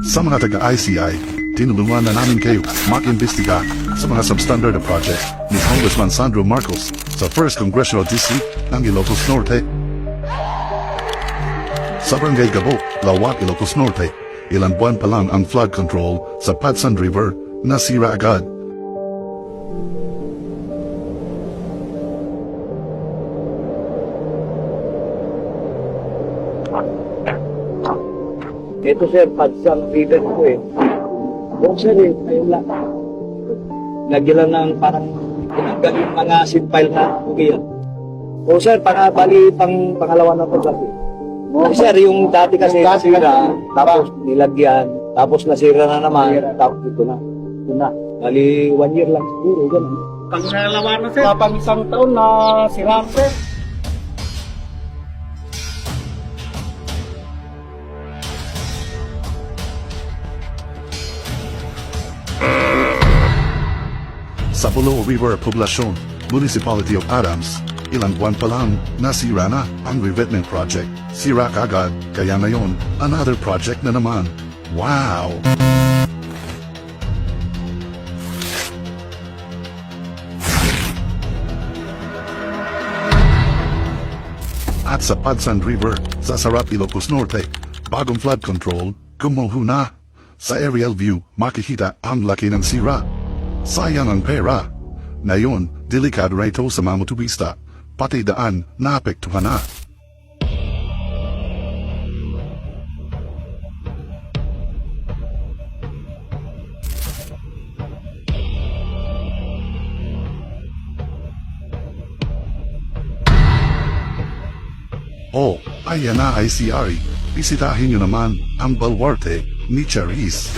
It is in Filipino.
Sa mga taga-ICI, tinulungan na namin kayo mag-imbestiga sa mga substandard na project ni Congressman Sandro Marcos sa 1st Congressional District ng Ilocos Norte. Sa Barangay Gabo, Lawak, Ilocos Norte, ilang buwan pa lang ang flood control sa Padsan River nasira agad. Ito sir, padsang river ko eh. Oo sir eh, ayun lang. Lagyan lang ng parang tinanggal yung mga seed pile na umiyak. Oo sir, bali pangalawa na ito kasi. Sir, yung dati kasi nasira, tapos nilagyan, tapos nasira na naman, tapos ito na. Ito na. Bali, 1 year lang siguro, gano'n. Pangalawa na sir. Pang isang taon na sira sir. Sa Bulo River Poblacion, Municipality of Adams, ilang buwan pa lang nasira na ang revetment project. Sira kagad, kaya ngayon, another project na naman. Wow! At sa Padsan River, sa Sarap, Ilocos Norte, bagong flood control, gumuho na. Sa aerial view, makikita ang laki ng sira. Sayang ang pera. Ngayon, delikado rito sa mga motorista, pati daan naapektuhan na. Oh, ayan na ICRE. Bisitahin nyo naman ang Baluarte ni Charis.